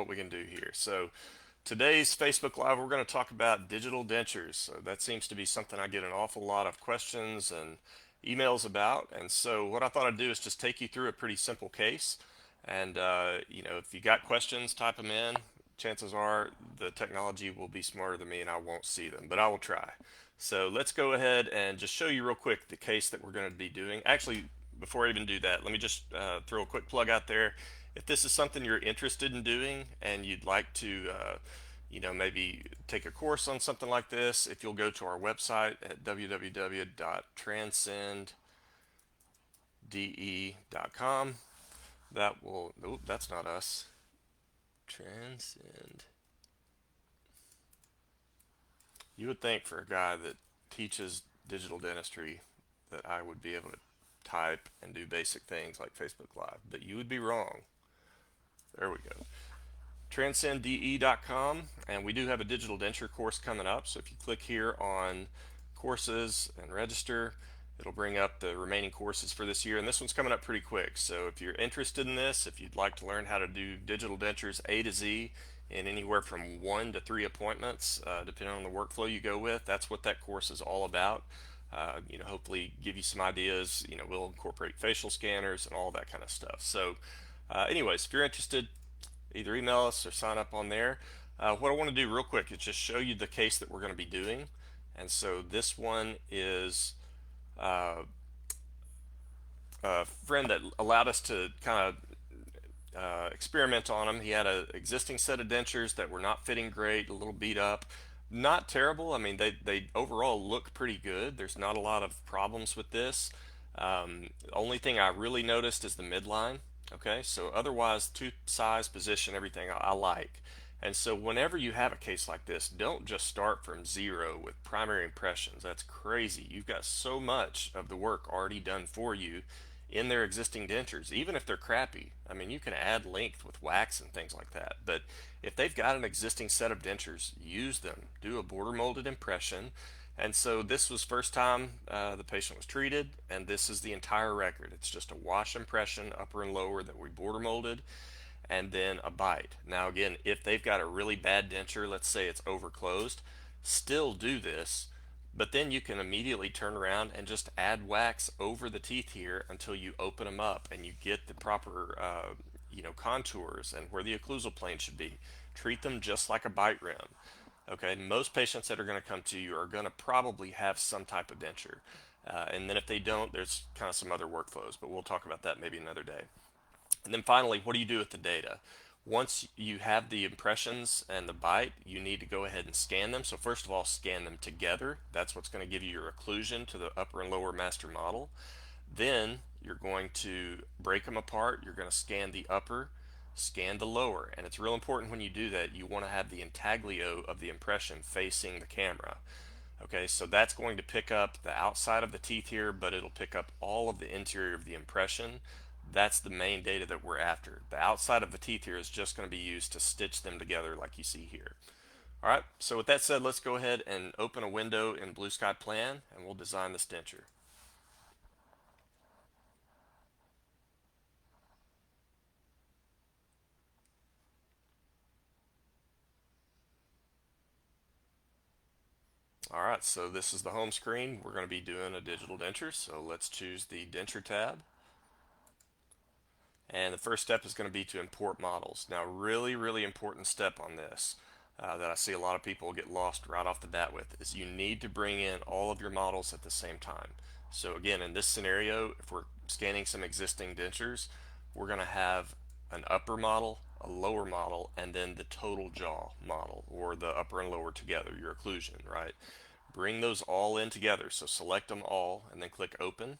what we can do here. So today's Facebook Live, we're going to talk about digital dentures. So that seems to be something I get an awful lot of questions and emails about. And so what I thought I'd do is just take you through a pretty simple case. And if you got questions, type them in. Chances are the technology will be smarter than me and I won't see them, but I will try. So let's go ahead and just show you real quick the case that we're going to be doing. Actually, before I even do that, let me just throw a quick plug out there. If this is something you're interested in doing and you'd like to, maybe take a course on something like this, if you'll go to our website at www.transcendde.com, that will, nope, that's not us. Transcend. You would think for a guy that teaches digital dentistry that I would be able to type and do basic things like Facebook Live, but you would be wrong. There we go. transcendde.com, and we do have a digital denture course coming up. So if you click here on courses and register, it'll bring up the remaining courses for this year, and this one's coming up pretty quick. So if you're interested in this, if you'd like to learn how to do digital dentures A to Z in anywhere from 1 to 3 appointments, depending on the workflow you go with, that's what that course is all about. Hopefully give you some ideas. We'll incorporate facial scanners and all that kind of stuff. So anyways, if you're interested, either email us or sign up on there. What I want to do real quick is just show you the case that we're going to be doing. And so this one is a friend that allowed us to kind of experiment on him. He had an existing set of dentures that were not fitting great, a little beat up. Not terrible. I mean, they overall look pretty good. There's not a lot of problems with this. Only thing I really noticed is the midline. Okay, so otherwise, tooth size, position, everything I like. And so whenever you have a case like this, don't just start from zero with primary impressions. That's crazy. You've got so much of the work already done for you in their existing dentures, even if they're crappy. I mean, you can add length with wax and things like that. But if they've got an existing set of dentures, use them. Do a border molded impression. And so this was first time the patient was treated, and this is the entire record. It's just a wash impression, upper and lower, that we border molded, and then a bite. Now again, if they've got a really bad denture, let's say it's overclosed, still do this, but then you can immediately turn around and just add wax over the teeth here until you open them up and you get the proper contours and where the occlusal plane should be. Treat them just like a bite rim. Okay, most patients that are going to come to you are going to probably have some type of denture. And then if they don't, there's kind of some other workflows, but we'll talk about that maybe another day. And then finally, what do you do with the data? Once you have the impressions and the bite, you need to go ahead and scan them. So first of all, scan them together. That's what's going to give you your occlusion to the upper and lower master model. Then you're going to break them apart. You're going to scan the upper, scan the lower. And it's real important when you do that, you want to have the intaglio of the impression facing the camera. Okay, so that's going to pick up the outside of the teeth here, but it'll pick up all of the interior of the impression. That's the main data that we're after. The outside of the teeth here is just going to be used to stitch them together like you see here. All right, so with that said, let's go ahead and open a window in Blue Sky Plan, and we'll design this denture. All right, so this is the home screen. We're going to be doing a digital denture, so let's choose the denture tab. And the first step is going to be to import models. Now, really important step on this that I see a lot of people get lost right off the bat with is you need to bring in all of your models at the same time. So again, in this scenario, if we're scanning some existing dentures, we're going to have an upper model, a lower model, and then the total jaw model, or the upper and lower together, your occlusion, right? Bring those all in together. So select them all and then click open,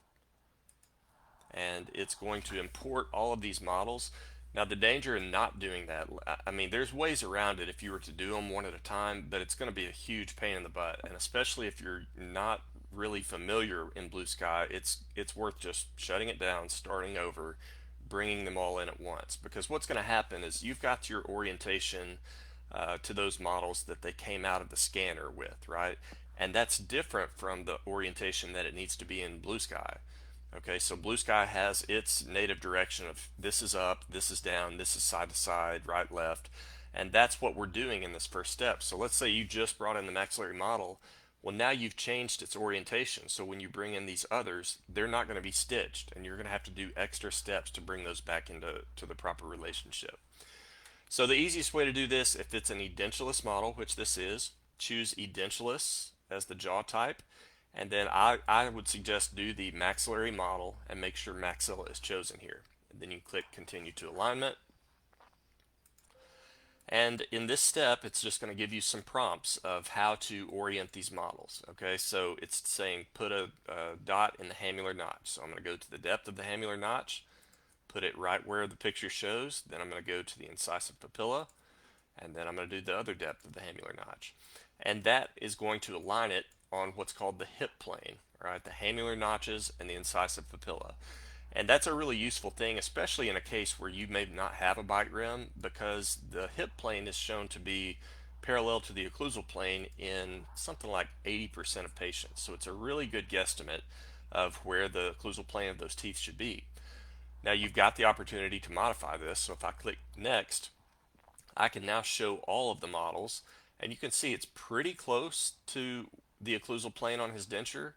and it's going to import all of these models. Now the danger in not doing that, I mean, there's ways around it if you were to do them one at a time, but it's going to be a huge pain in the butt, and especially if you're not really familiar in Blue Sky, it's worth just shutting it down, starting over, bringing them all in at once, because what's going to happen is you've got your orientation to those models that they came out of the scanner with, right? And that's different from the orientation that it needs to be in Blue Sky. Okay, so Blue Sky has its native direction of this is up, this is down, this is side to side, right, left. And that's what we're doing in this first step. So let's say you just brought in the maxillary model. Well, now you've changed its orientation. So when you bring in these others, they're not going to be stitched, and you're going to have to do extra steps to bring those back into the proper relationship. So the easiest way to do this, if it's an edentulous model, which this is, choose edentulous as the jaw type. And then I would suggest do the maxillary model and make sure maxilla is chosen here. And then you click continue to alignment. And in this step, it's just going to give you some prompts of how to orient these models. Okay, so it's saying put a dot in the hamular notch. So I'm going to go to the depth of the hamular notch, put it right where the picture shows. Then I'm going to go to the incisive papilla, and then I'm going to do the other depth of the hamular notch. And that is going to align it on what's called the hip plane, right? The hamular notches and the incisive papilla. And that's a really useful thing, especially in a case where you may not have a bite rim, because the hip plane is shown to be parallel to the occlusal plane in something like 80% of patients. So it's a really good guesstimate of where the occlusal plane of those teeth should be. Now you've got the opportunity to modify this. So if I click next, I can now show all of the models, and you can see it's pretty close to the occlusal plane on his denture,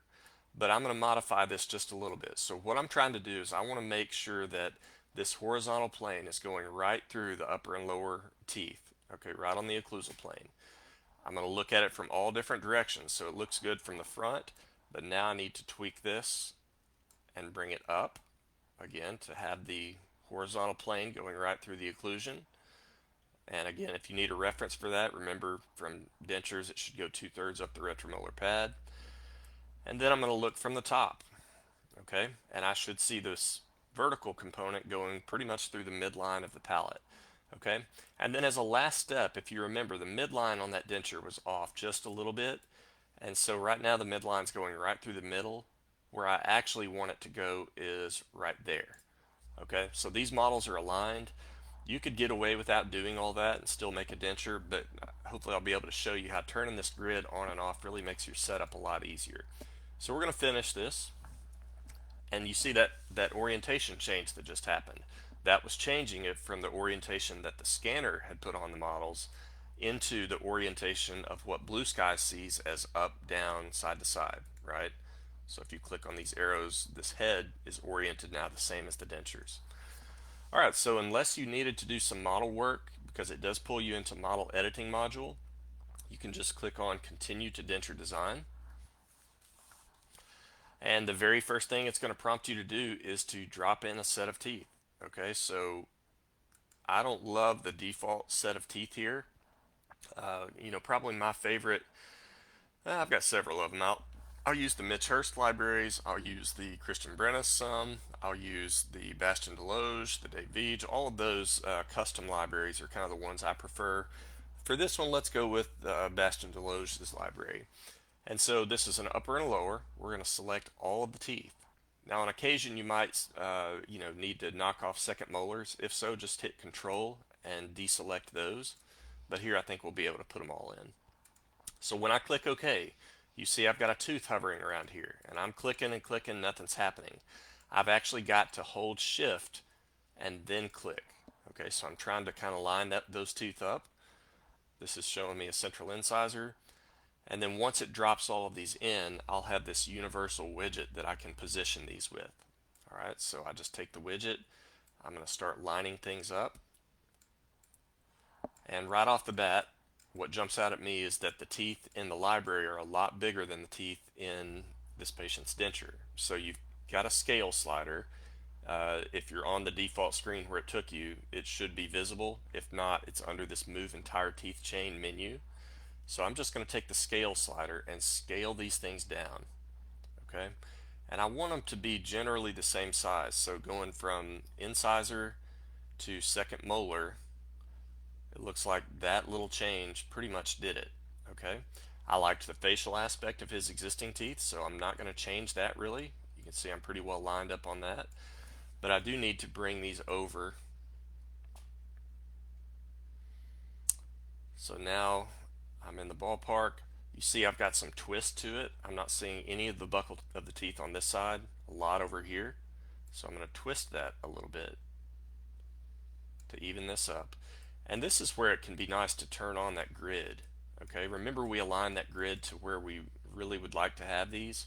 but I'm going to modify this just a little bit. So what I'm trying to do is I want to make sure that this horizontal plane is going right through the upper and lower teeth, okay, right on the occlusal plane. I'm going to look at it from all different directions, so it looks good from the front, but now I need to tweak this and bring it up again to have the horizontal plane going right through the occlusion. And again, if you need a reference for that, remember from dentures it should go 2/3 up the retromolar pad. And then I'm going to look from the top, okay? And I should see this vertical component going pretty much through the midline of the palate, okay? And then as a last step, if you remember, the midline on that denture was off just a little bit. And so right now the midline's going right through the middle. Where I actually want it to go is right there, okay? So these models are aligned. You could get away without doing all that and still make a denture, but hopefully I'll be able to show you how turning this grid on and off really makes your setup a lot easier. So we're going to finish this, and you see that orientation change that just happened. That was changing it from the orientation that the scanner had put on the models into the orientation of what BlueSky sees as up, down, side to side, right? So if you click on these arrows, this head is oriented now the same as the dentures. All right, so unless you needed to do some model work, because it does pull you into model editing module, you can just click on continue to denture design. And the very first thing it's going to prompt you to do is to drop in a set of teeth. Okay, so I don't love the default set of teeth here. Probably my favorite, I've got several of them. I'll use the Mitch Hurst libraries, I'll use the Christian Brennis some, I'll use the Bastien Deloge, the Dave Veege. All of those custom libraries are kind of the ones I prefer. For this one, let's go with Bastien Deloge's library. And so this is an upper and a lower. We're going to select all of the teeth. Now on occasion you might need to knock off second molars. If so, just hit Control and deselect those. But here I think we'll be able to put them all in. So when I click OK, you see I've got a tooth hovering around here, and I'm clicking and clicking, nothing's happening. I've actually got to hold Shift and then click. Okay, so I'm trying to kind of line those teeth up. This is showing me a central incisor. And then once it drops all of these in, I'll have this universal widget that I can position these with. All right, so I just take the widget, I'm going to start lining things up. And right off the bat, what jumps out at me is that the teeth in the library are a lot bigger than the teeth in this patient's denture. So you've got a scale slider. If you're on the default screen where it took you, it should be visible. If not, it's under this Move Entire Teeth Chain menu. So I'm just going to take the scale slider and scale these things down, okay? And I want them to be generally the same size. So going from incisor to second molar, it looks like that little change pretty much did it, okay? I liked the facial aspect of his existing teeth, so I'm not going to change that really. You can see I'm pretty well lined up on that. But I do need to bring these over. So now I'm in the ballpark. You see I've got some twist to it. I'm not seeing any of the buckle of the teeth on this side, a lot over here. So I'm going to twist that a little bit to even this up. And this is where it can be nice to turn on that grid. Okay, remember we aligned that grid to where we really would like to have these.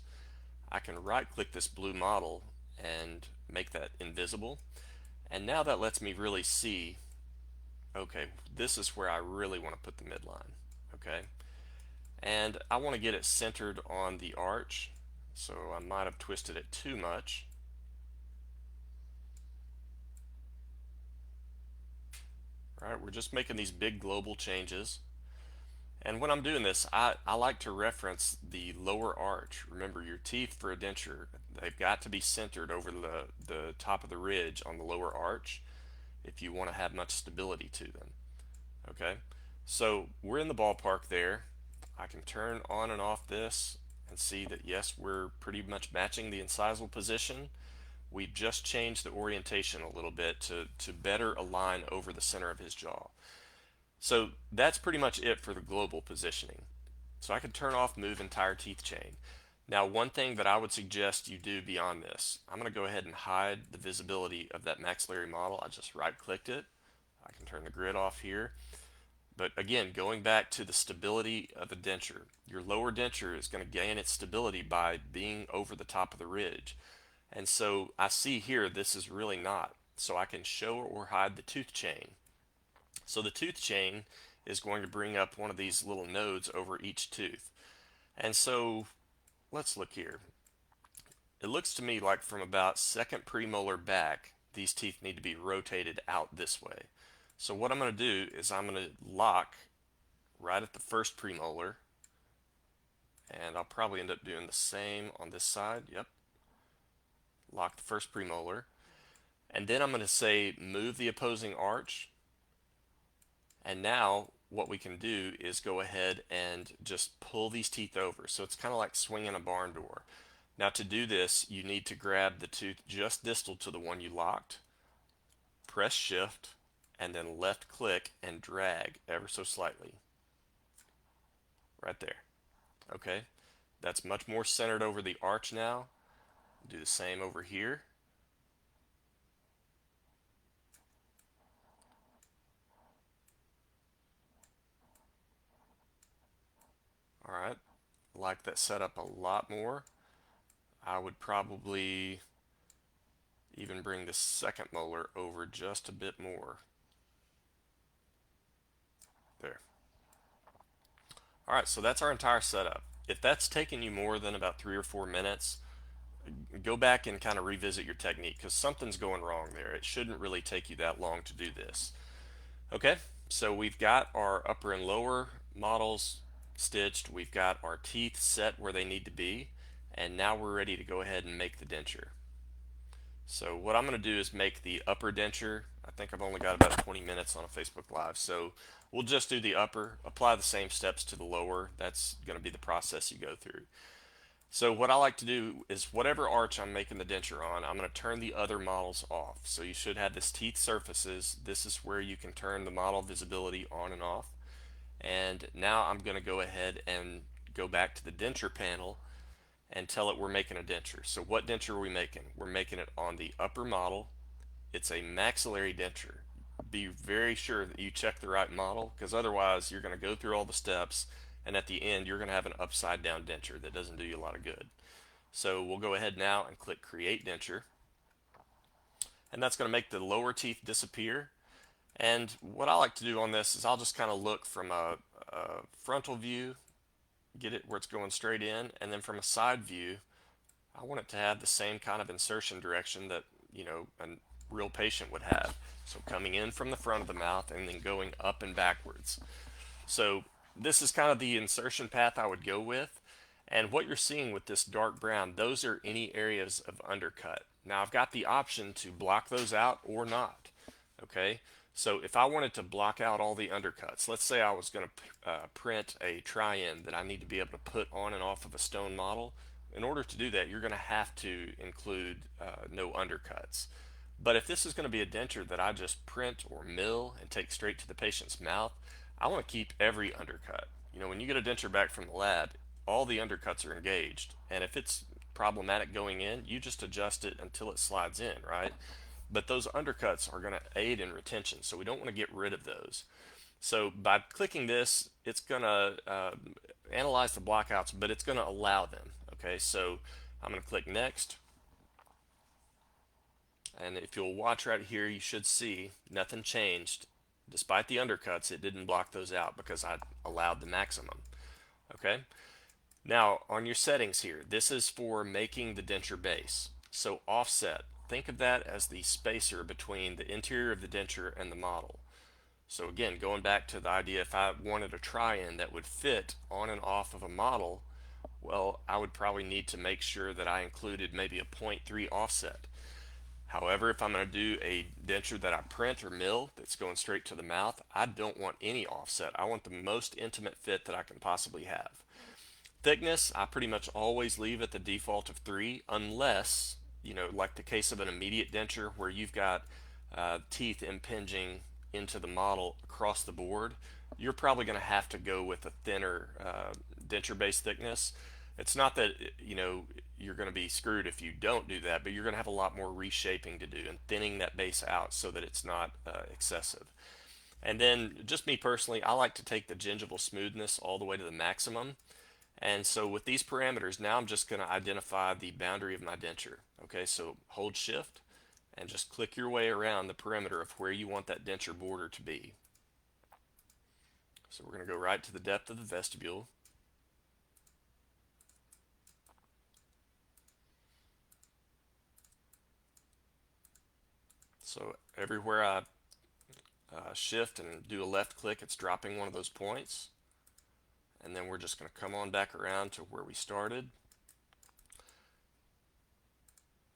I can right click this blue model and make that invisible. And now that lets me really see, okay, this is where I really want to put the midline. Okay, and I want to get it centered on the arch, so I might have twisted it too much. All right, we're just making these big global changes. And when I'm doing this, I like to reference the lower arch. Remember, your teeth for a denture, they've got to be centered over the top of the ridge on the lower arch if you want to have much stability to them. Okay, so we're in the ballpark there. I can turn on and off this and see that yes, we're pretty much matching the incisal position. We've just changed the orientation a little bit to better align over the center of his jaw. So that's pretty much it for the global positioning. So I could turn off move entire teeth chain. Now, one thing that I would suggest you do beyond this, I'm going to go ahead and hide the visibility of that maxillary model. I just right clicked it. I can turn the grid off here. But again, going back to the stability of the denture, your lower denture is going to gain its stability by being over the top of the ridge. And so I see here this is really not. So I can show or hide the tooth chain. So the tooth chain is going to bring up one of these little nodes over each tooth. And so let's look here. It looks to me like from about second premolar back, these teeth need to be rotated out this way. So what I'm going to do is I'm going to lock right at the first premolar, and I'll probably end up doing the same on this side. Yep. Lock the first premolar. And then I'm going to say move the opposing arch. And now what we can do is go ahead and just pull these teeth over. So it's kind of like swinging a barn door. Now to do this, you need to grab the tooth just distal to the one you locked, press shift, and then left click and drag ever so slightly. Right there. Okay, that's much more centered over the arch now. Do the same over here. All right, like that setup a lot more. I would probably even bring the second molar over just a bit more. There. All right, so that's our entire setup. If that's taken you more than about 3 or 4 minutes, go back and kind of revisit your technique because something's going wrong there. It shouldn't really take you that long to do this. Okay, so we've got our upper and lower models stitched. We've got our teeth set where they need to be. And now we're ready to go ahead and make the denture. So what I'm going to do is make the upper denture. I think I've only got about 20 minutes on a Facebook Live. So we'll just do the upper, apply the same steps to the lower. That's going to be the process you go through. So what I like to do is whatever arch I'm making the denture on, I'm going to turn the other models off. So you should have this teeth surfaces. This is where you can turn the model visibility on and off. And now I'm going to go ahead and go back to the denture panel and tell it we're making a denture. So what denture are we making? We're making it on the upper model. It's a maxillary denture. Be very sure that you check the right model because otherwise you're going to go through all the steps and at the end you're going to have an upside down denture that doesn't do you a lot of good. So we'll go ahead now and click create denture, and that's going to make the lower teeth disappear. And what I like to do on this is I'll just kind of look from a frontal view, get it where it's going straight in, and then from a side view I want it to have the same kind of insertion direction that a real patient would have. So coming in from the front of the mouth and then going up and backwards. So this is kind of the insertion path I would go with. And what you're seeing with this dark brown, those are any areas of undercut. Now I've got the option to block those out or not. Okay, so if I wanted to block out all the undercuts, let's say I was going to print a try-in that I need to be able to put on and off of a stone model. In order to do that, you're going to have to include no undercuts. But if this is going to be a denture that I just print or mill and take straight to the patient's mouth, I want to keep every undercut. When you get a denture back from the lab, all the undercuts are engaged. And if it's problematic going in, you just adjust it until it slides in, right? but those undercuts are going to aid in retention, so we don't want to get rid of those. So by clicking this, it's going to analyze the blockouts, but it's going to allow them. Okay, so I'm going to click next, and if you'll watch right here, you should see nothing changed. Despite the undercuts, it didn't block those out because I allowed the maximum. Okay, now on your settings here, this is for making the denture base. So offset, think of that as the spacer between the interior of the denture and the model. So again, going back to the idea, if I wanted a try-in that would fit on and off of a model, well, I would probably need to make sure that I included maybe a 0.3 offset. However, if I'm going to do a denture that I print or mill that's going straight to the mouth, I don't want any offset. I want the most intimate fit that I can possibly have. Thickness, I pretty much always leave at the default of 3, unless, like the case of an immediate denture where you've got teeth impinging into the model across the board, you're probably going to have to go with a thinner denture base thickness. It's not that, you're going to be screwed if you don't do that, but you're going to have a lot more reshaping to do and thinning that base out so that it's not excessive. And then, just me personally, I like to take the gingival smoothness all the way to the maximum. And so with these parameters, now I'm just going to identify the boundary of my denture. Okay, so hold shift and just click your way around the perimeter of where you want that denture border to be. So we're going to go right to the depth of the vestibule. So everywhere I shift and do a left click, it's dropping one of those points. And then we're just going to come on back around to where we started.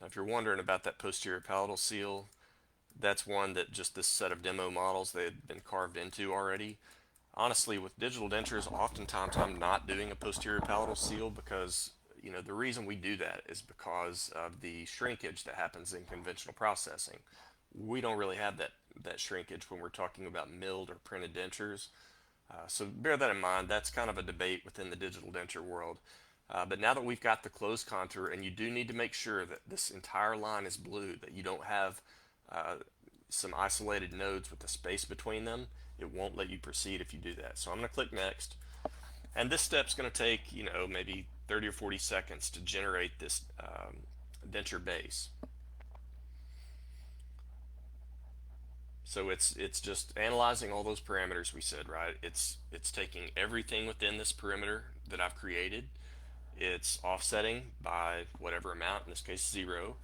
Now, if you're wondering about that posterior palatal seal, that's one that just this set of demo models they had been carved into already. Honestly, with digital dentures, oftentimes I'm not doing a posterior palatal seal because, the reason we do that is because of the shrinkage that happens in conventional processing. We don't really have that shrinkage when we're talking about milled or printed dentures. So bear that in mind. That's kind of a debate within the digital denture world. But now that we've got the closed contour, and you do need to make sure that this entire line is blue, that you don't have some isolated nodes with the space between them, it won't let you proceed if you do that. So I'm going to click next. And this step's going to take, maybe 30 or 40 seconds to generate this denture base. So it's just analyzing all those parameters we said, right? It's taking everything within this perimeter that I've created. It's offsetting by whatever amount, in this case 0.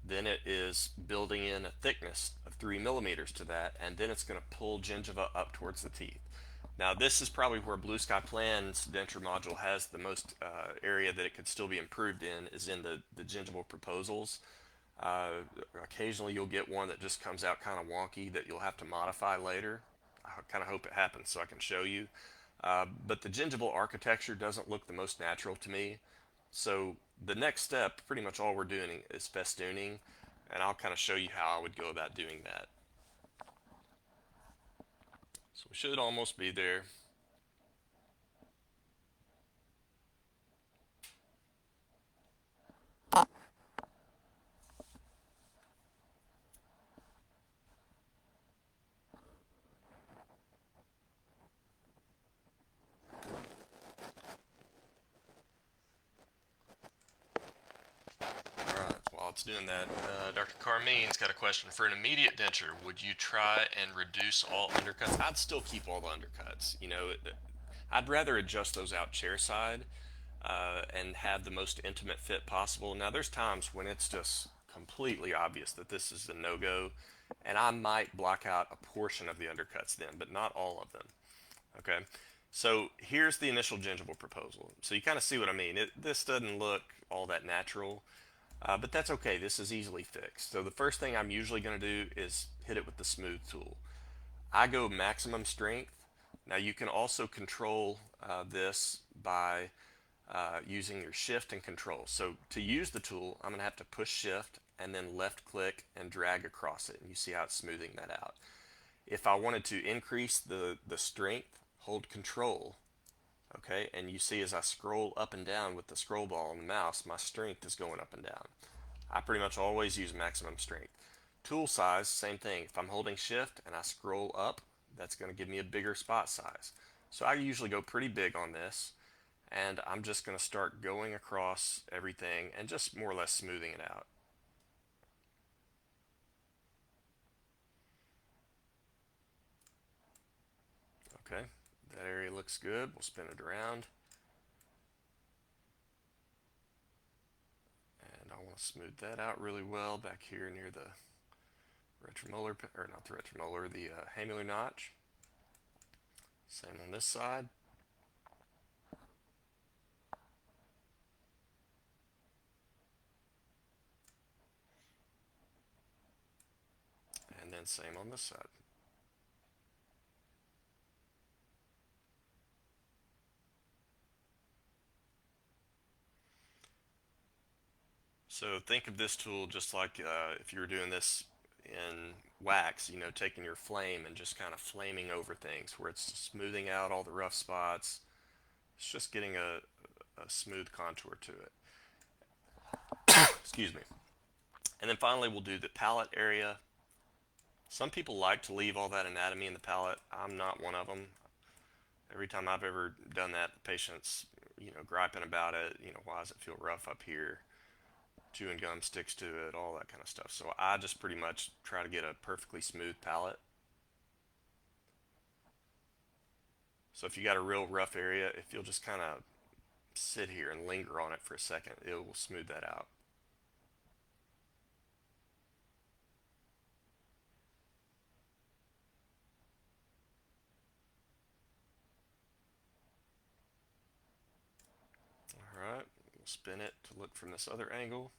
Then it is building in a thickness of 3 millimeters to that, and then it's going to pull gingiva up towards the teeth. Now this is probably where BlueSky Plan's denture module has the most area that it could still be improved in, is in the gingival proposals. Occasionally you'll get one that just comes out kind of wonky that you'll have to modify later. I kind of hope it happens so I can show you. But the gingival architecture doesn't look the most natural to me. So the next step, pretty much all we're doing is festooning, and I'll kind of show you how I would go about doing that. So we should almost be there. Alright, while it's doing that, Dr. Carmine's got a question. For an immediate denture, would you try and reduce all undercuts? I'd still keep all the undercuts. I'd rather adjust those out chair side and have the most intimate fit possible. Now, there's times when it's just completely obvious that this is a no-go, and I might block out a portion of the undercuts then, but not all of them. Okay, so here's the initial gingival proposal. So you kind of see what I mean. This doesn't look all that natural, but that's okay. This is easily fixed. So the first thing I'm usually going to do is hit it with the smooth tool. I go maximum strength. Now you can also control this by using your shift and control. So to use the tool, I'm going to have to push shift and then left click and drag across it. And you see how it's smoothing that out. If I wanted to increase the strength, hold control. Okay, and you see as I scroll up and down with the scroll ball on the mouse, my strength is going up and down. I pretty much always use maximum strength. Tool size, same thing. If I'm holding shift and I scroll up, that's going to give me a bigger spot size. So I usually go pretty big on this, and I'm just going to start going across everything and just more or less smoothing it out. Okay, that area looks good. We'll spin it around. And I want to smooth that out really well back here near the retromolar, or not the retromolar, the hamular notch. Same on this side. And then same on this side. So think of this tool just like if you were doing this in wax, you know, taking your flame and just kind of flaming over things where it's smoothing out all the rough spots. It's just getting a smooth contour to it. Excuse me. And then finally we'll do the palate area. Some people like to leave all that anatomy in the palate. I'm not one of them. Every time I've ever done that, the patient's, you know, griping about it. You know, why does it feel rough up here? Chewing gum sticks to it, all that kind of stuff. So I just pretty much try to get a perfectly smooth palate. So if you got a real rough area, if you'll just kind of sit here and linger on it for a second, it will smooth that out. All right, we'll spin it to look from this other angle.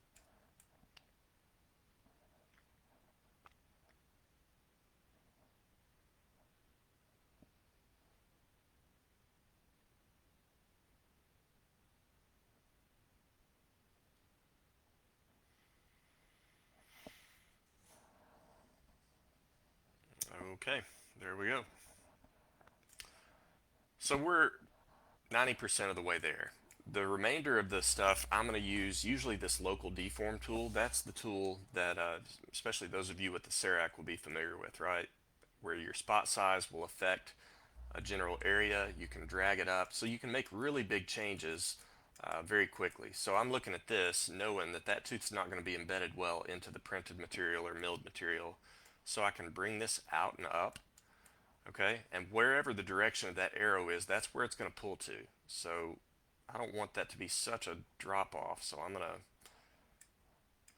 Okay, there we go. So we're 90% of the way there. The remainder of the stuff I'm going to use usually this local deform tool. That's the tool that especially those of you with the CEREC will be familiar with, right? Where your spot size will affect a general area. You can drag it up so you can make really big changes very quickly. So I'm looking at this knowing that that tooth's not going to be embedded well into the printed material or milled material. So I can bring this out and up, okay? And wherever the direction of that arrow is, that's where it's going to pull to. So I don't want that to be such a drop off. So I'm going to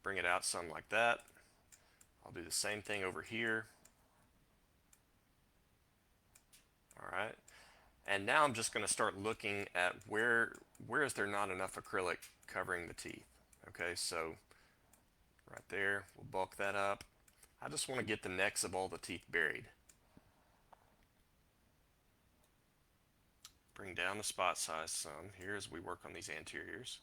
bring it out some like that. I'll do the same thing over here. All right. And now I'm just going to start looking at where is there not enough acrylic covering the teeth. Okay, so right there, we'll bulk that up. I just want to get the necks of all the teeth buried. Bring down the spot size some here as we work on these anteriors.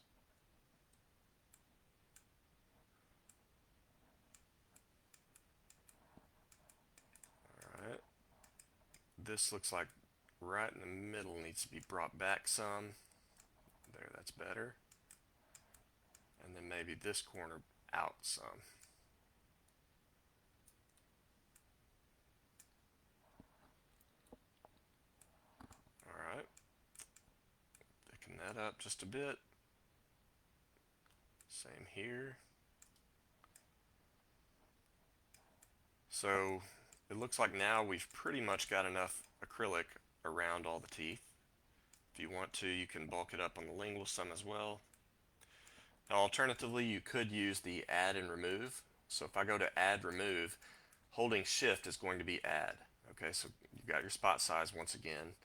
All right. This looks like right in the middle needs to be brought back some. There, that's better. And then maybe this corner out some. All right. Thicken that up just a bit. Same here. So it looks like now we've pretty much got enough acrylic around all the teeth. If you want to, you can bulk it up on the lingual some as well. Now, alternatively, you could use the add and remove. So if I go to add remove, holding shift is going to be add. Okay, so you've got your spot size once again,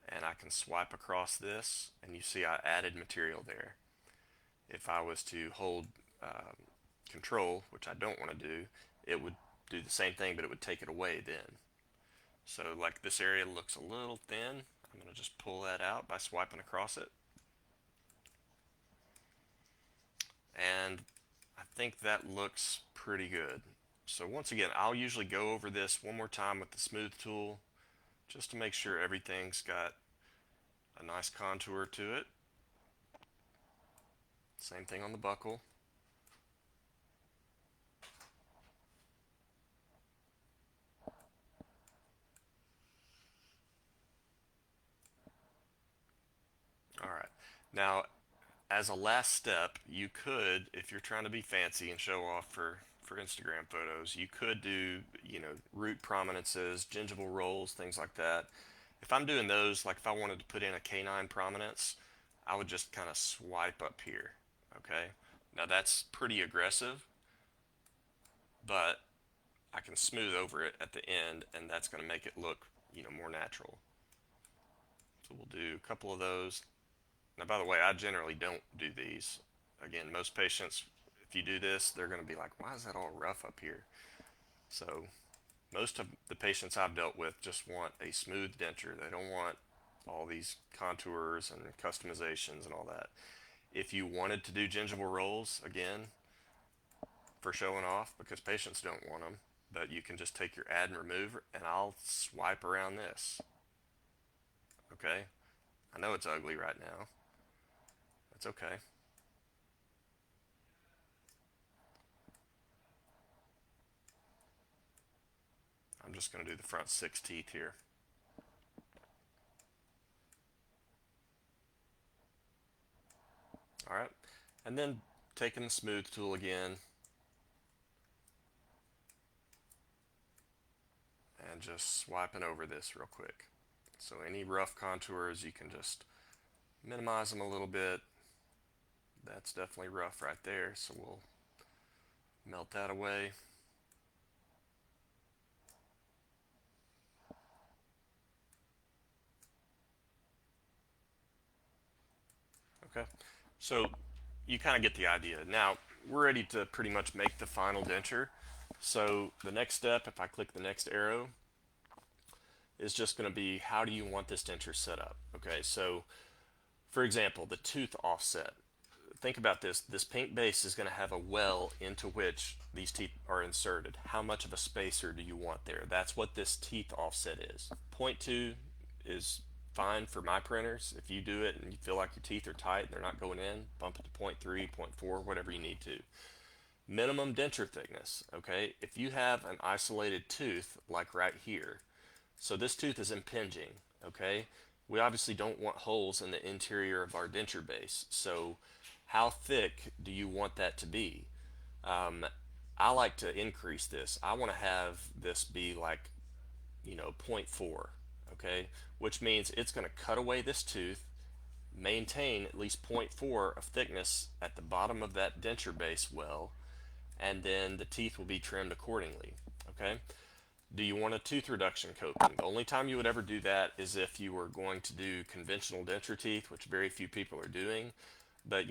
and I can swipe across this, and you see I added material there. If I was to hold control, which I don't want to do, it would do the same thing, but it would take it away then. So like this area looks a little thin. I'm going to just pull that out by swiping across it. And I think that looks pretty good. So once again, I'll usually go over this one more time with the smooth tool just to make sure everything's got a nice contour to it. Same thing on the buckle. Now, as a last step, you could, if you're trying to be fancy and show off for Instagram photos, you could do, root prominences, gingival rolls, things like that. If I'm doing those, like if I wanted to put in a canine prominence, I would just kind of swipe up here. Okay. Now that's pretty aggressive, but I can smooth over it at the end, and that's going to make it look, more natural. So we'll do a couple of those. Now, by the way, I generally don't do these. Again, most patients, if you do this, they're going to be like, why is that all rough up here? So most of the patients I've dealt with just want a smooth denture. They don't want all these contours and customizations and all that. If you wanted to do gingival rolls, again, for showing off, because patients don't want them, but you can just take your add and remove, and I'll swipe around this. Okay? I know it's ugly right now. That's okay. I'm just going to do the front 6 teeth here. All right. And then taking the smooth tool again and just swiping over this real quick. So any rough contours, you can just minimize them a little bit. That's definitely rough right there, so we'll melt that away. Okay, so you kind of get the idea. Now we're ready to pretty much make the final denture. So the next step, if I click the next arrow, is just going to be how do you want this denture set up? Okay, so for example, the tooth offset. Think about this. This pink base is going to have a well into which these teeth are inserted. How much of a spacer do you want there? That's what this teeth offset is. Point 0.2 is fine for my printers. If you do it and you feel like your teeth are tight and they're not going in, bump it to 0.3, 0.4, whatever you need to. Minimum denture thickness, okay? If you have an isolated tooth, like right here, so this tooth is impinging, okay? We obviously don't want holes in the interior of our denture base. So how thick do you want that to be? Um, I like to increase this. I want to have this be like, zero point 0.4, okay? Which means it's going to cut away this tooth, maintain at least 0.4 of thickness at the bottom of that denture base well, and then the teeth will be trimmed accordingly, okay? Do you want a tooth reduction coping? The only time you would ever do that is if you were going to do conventional denture teeth, which very few people are doing. But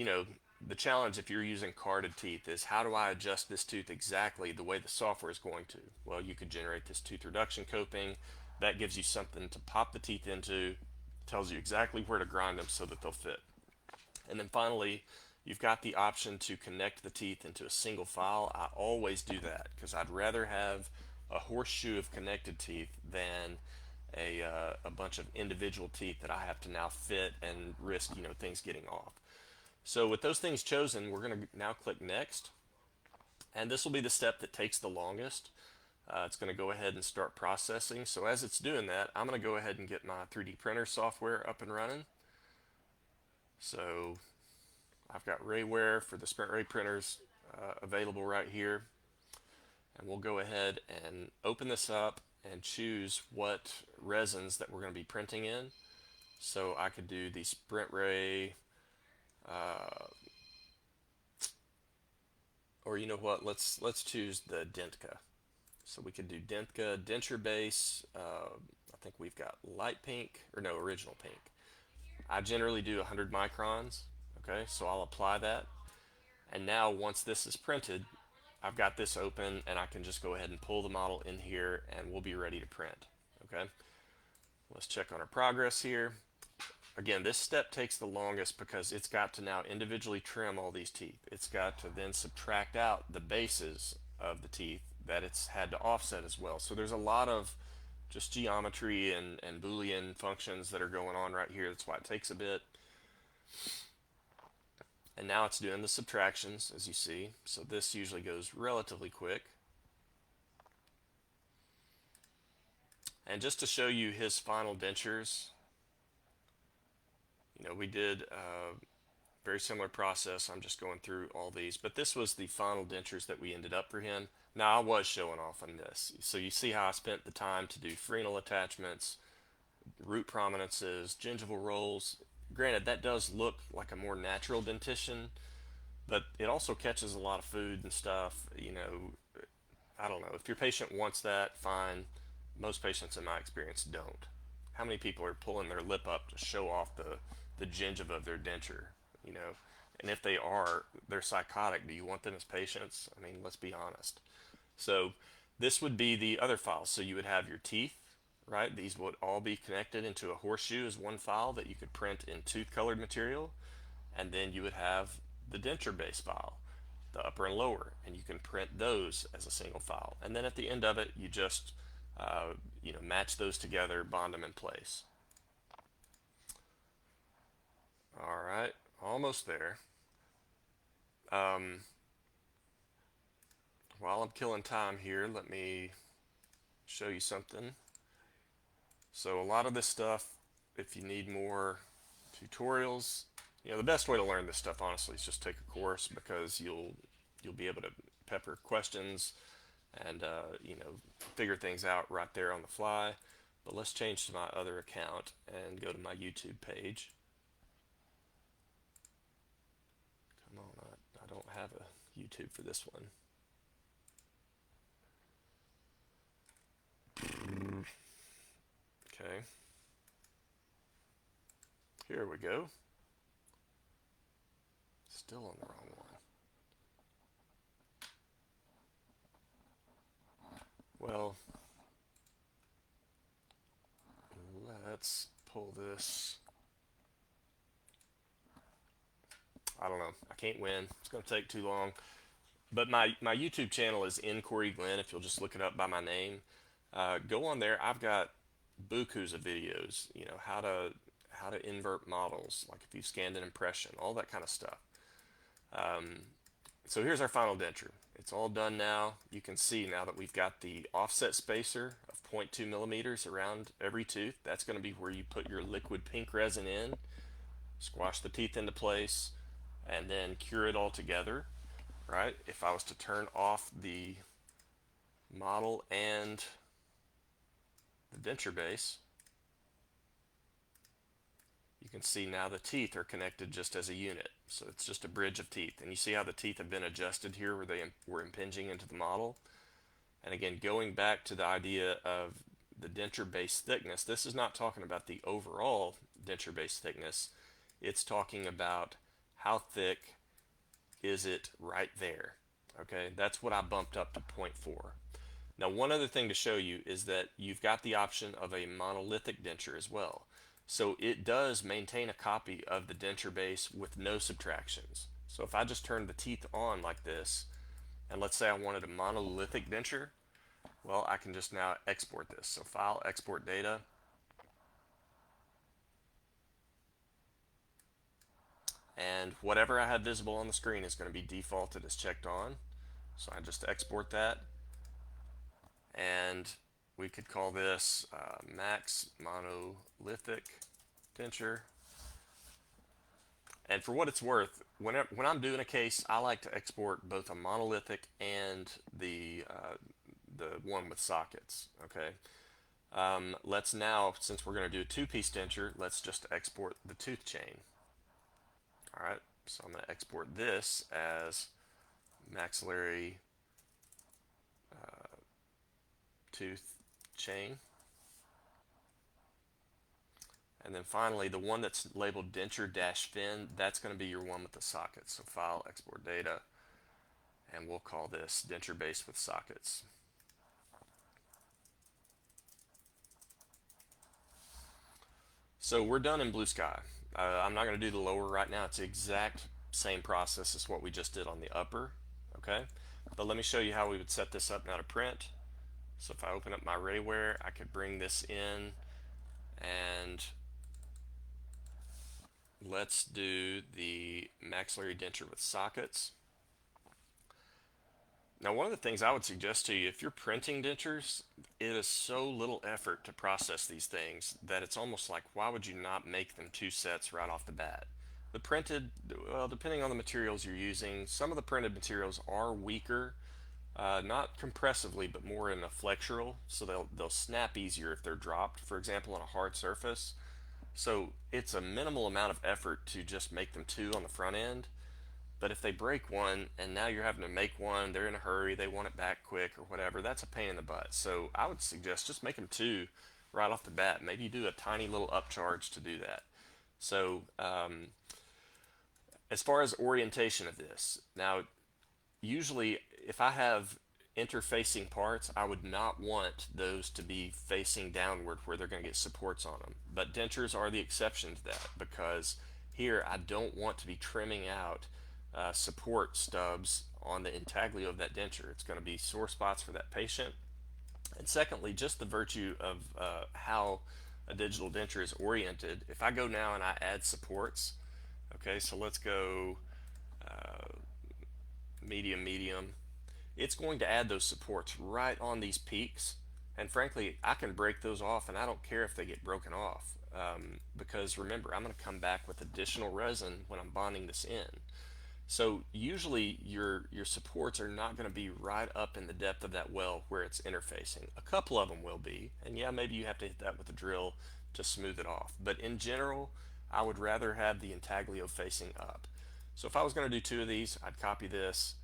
the challenge if you're using carded teeth is how do I adjust this tooth exactly the way the software is going to? Well, you could generate this tooth reduction coping. That gives you something to pop the teeth into, tells you exactly where to grind them so that they'll fit. And then finally, you've got the option to connect the teeth into a single file. I always do that because I'd rather have a horseshoe of connected teeth than a bunch of individual teeth that I have to now fit and risk things getting off. So with those things chosen, we're going to now click next, and this will be the step that takes the longest. It's going to go ahead and start processing. So as it's doing that, I'm going to go ahead and get my 3D printer software up and running. So I've got Rayware for the Sprint Ray printers available right here. And we'll go ahead and open this up and choose what resins that we're going to be printing in. So I could do the Sprint Ray, or you know what? Let's choose the Dentka. So we could do Dentka denture base. I think we've got light pink or no original pink. I generally do 100 microns. Okay, so I'll apply that. And now once this is printed, I've got this open and I can just go ahead and pull the model in here and we'll be ready to print. Okay, let's check on our progress here. Again, this step takes the longest because it's got to now individually trim all these teeth. It's got to then subtract out the bases of the teeth that it's had to offset as well. So there's a lot of just geometry and Boolean functions that are going on right here. That's why it takes a bit. And now it's doing the subtractions, as you see. So this usually goes relatively quick. And just to show you his final dentures, We did a very similar process. I'm just going through all these, but this was the final dentures that we ended up for him. Now I was showing off on this, so you see how I spent the time to do frenal attachments, root prominences, gingival rolls. Granted, that does look like a more natural dentition, but it also catches a lot of food and stuff. I don't know. If your patient wants that, fine. Most patients, in my experience, don't. How many people are pulling their lip up to show off the gingiva of their denture? You know, and if they are, they're psychotic. Do you want them as patients? I mean, let's be honest. So this would be the other file. So you would have your teeth, right? These would all be connected into a horseshoe as one file that you could print in tooth colored material. And then you would have the denture base file, the upper and lower, and you can print those as a single file. And then at the end of it, you just match those together, bond them in place. All right, almost there. While I'm killing time here, let me show you something. So a lot of this stuff, if you need more tutorials, the best way to learn this stuff, honestly, is just take a course, because you'll be able to pepper questions and figure things out right there on the fly. But let's change to my other account and go to my YouTube page. Come on, I don't have a YouTube for this one. Okay. Here we go. Still on the wrong one. Well, let's pull this. I don't know. I can't win. It's going to take too long. But my YouTube channel is in Cory Glenn. If you'll just look it up by my name, go on there. I've got bukus of videos. How to invert models, like if you've scanned an impression, all that kind of stuff. So here's our final denture. It's all done now. You can see now that we've got the offset spacer of 0.2 millimeters around every tooth. That's going to be where you put your liquid pink resin in, squash the teeth into place, and then cure it all together, right? If I was to turn off the model and the denture base, you can see now the teeth are connected just as a unit. So it's just a bridge of teeth. And you see how the teeth have been adjusted here where they were impinging into the model. And again, going back to the idea of the denture base thickness, this is not talking about the overall denture base thickness. It's talking about how thick is it right there. Okay, that's what I bumped up to 0.4. Now, one other thing to show you is that you've got the option of a monolithic denture as well. So it does maintain a copy of the denture base with no subtractions. So if I just turn the teeth on like this, and let's say I wanted a monolithic denture, well, I can just now export this. So File, Export Data. And whatever I had visible on the screen is going to be defaulted as checked on. So I just export that. And we could call this Max Monolithic Denture. And for what it's worth, when I'm doing a case, I like to export both a monolithic and the one with sockets. Okay. Let's now, since we're going to do a two-piece denture, let's just export the tooth chain. All right. So I'm going to export this as maxillary tooth chain. And then finally, the one that's labeled denture-fin, that's going to be your one with the sockets. So File, Export Data, and we'll call this denture base with sockets. So we're done in BlueSky. I'm not going to do the lower right now. It's the exact same process as what we just did on the upper. Okay, but let me show you how we would set this up now to print. So if I open up my Rayware, I could bring this in, and let's do the maxillary denture with sockets. Now, one of the things I would suggest to you, if you're printing dentures, it is so little effort to process these things that it's almost like, why would you not make them two sets right off the bat? The printed, well, depending on the materials you're using, some of the printed materials are weaker, not compressively, but more in a flexural, so they'll snap easier if they're dropped, for example, on a hard surface. So it's a minimal amount of effort to just make them two on the front end. But if they break one and now you're having to make one, they're in a hurry, they want it back quick or whatever, that's a pain in the butt. So I would suggest just make them two right off the bat. Maybe you do a tiny little upcharge to do that. So as far as orientation of this, now usually if I have interfacing parts, I would not want those to be facing downward where they're going to get supports on them. But dentures are the exception to that because here I don't want to be trimming out support stubs on the intaglio of that denture. It's going to be sore spots for that patient. And secondly, just the virtue of how a digital denture is oriented. If I go now and I add supports, okay, so let's go medium, medium, it's going to add those supports right on these peaks. And frankly, I can break those off and I don't care if they get broken off because remember, I'm going to come back with additional resin when I'm bonding this in. So usually your supports are not going to be right up in the depth of that well where it's interfacing. A couple of them will be, and yeah, maybe you have to hit that with a drill to smooth it off. But in general, I would rather have the intaglio facing up. So if I was going to do two of these, I'd copy this,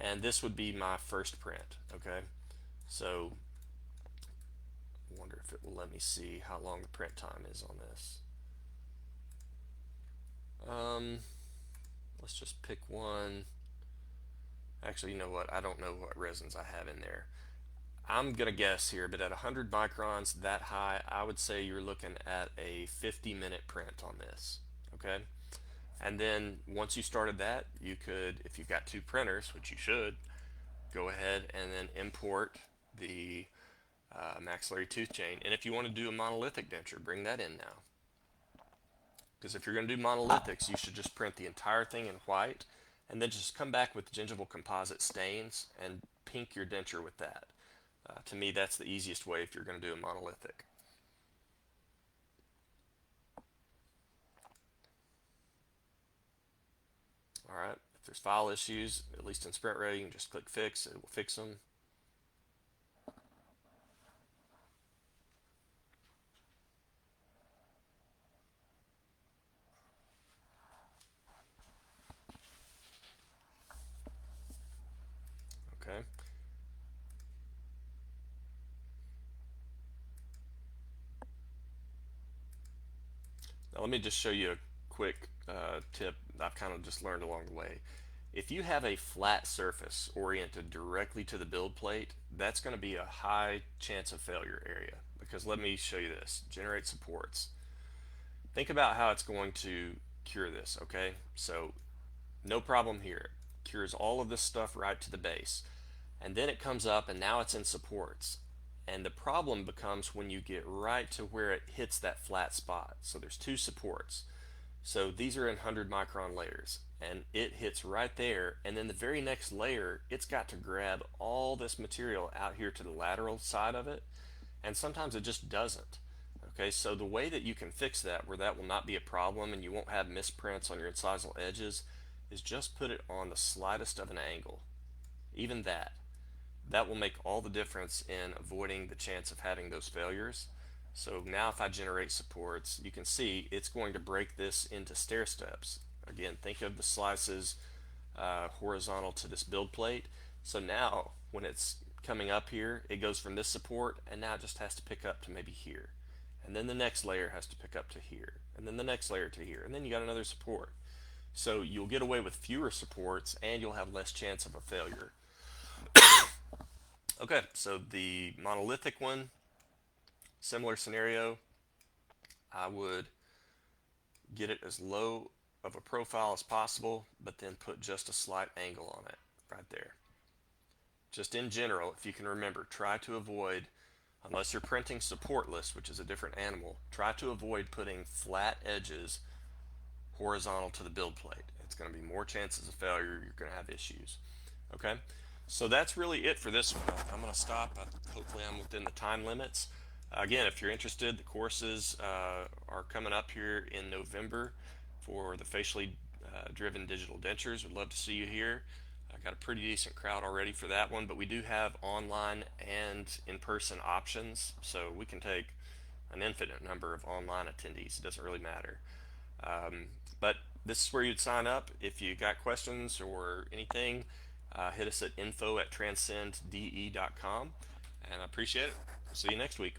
and this would be my first print, okay? So I wonder if it will let me see how long the print time is on this. Um, let's just pick one. Actually, you know what? I don't know what resins I have in there. I'm gonna guess here, but at 100 microns that high, I would say you're looking at a 50-minute print on this, okay? And then once you started that, you could, if you've got two printers, which you should, go ahead and then import the maxillary tooth chain. And if you want to do a monolithic denture, bring that in now. Because if you're going to do monolithics, you should just print the entire thing in white and then just come back with gingival composite stains and pink your denture with that. To me, that's the easiest way if you're going to do a monolithic. All right, if there's file issues, at least in Sprint Ready, you can just click Fix, it will fix them. Okay. Now let me just show you a quick tip I've kind of just learned along the way. If you have a flat surface oriented directly to the build plate, that's going to be a high chance of failure area because let me show you this. Generate supports. Think about how it's going to cure this, okay? So no problem here. Cures all of this stuff right to the base. And then it comes up and now it's in supports. And the problem becomes when you get right to where it hits that flat spot. So there's two supports. So these are in 100 micron layers and it hits right there, and then the very next layer it's got to grab all this material out here to the lateral side of it, and sometimes it just doesn't. Okay, so the way that you can fix that where that will not be a problem and you won't have misprints on your incisal edges is just put it on the slightest of an angle. Even that will make all the difference in avoiding the chance of having those failures. So now if I generate supports, you can see it's going to break this into stair steps. Again, think of the slices horizontal to this build plate. So now when it's coming up here, it goes from this support and now it just has to pick up to maybe here. And then the next layer has to pick up to here. And then the next layer to here. And then you got another support. So you'll get away with fewer supports and you'll have less chance of a failure. Okay, so the monolithic one, similar scenario, I would get it as low of a profile as possible, but then put just a slight angle on it right there. Just in general, if you can remember, try to avoid, unless you're printing supportless, which is a different animal, try to avoid putting flat edges horizontal to the build plate. It's going to be more chances of failure. You're going to have issues. Okay, So that's really it for this one. I'm going to stop. Hopefully, I'm within the time limits. Again, if you're interested, the courses are coming up here in November for the facially driven digital dentures. Would love to see you here. I got a pretty decent crowd already for that one, but we do have online and in-person options, so we can take an infinite number of online attendees. It doesn't really matter. Um, but this is where you'd sign up. If you got questions or anything, hit us at info@transcendde.com. And I appreciate it. See you next week.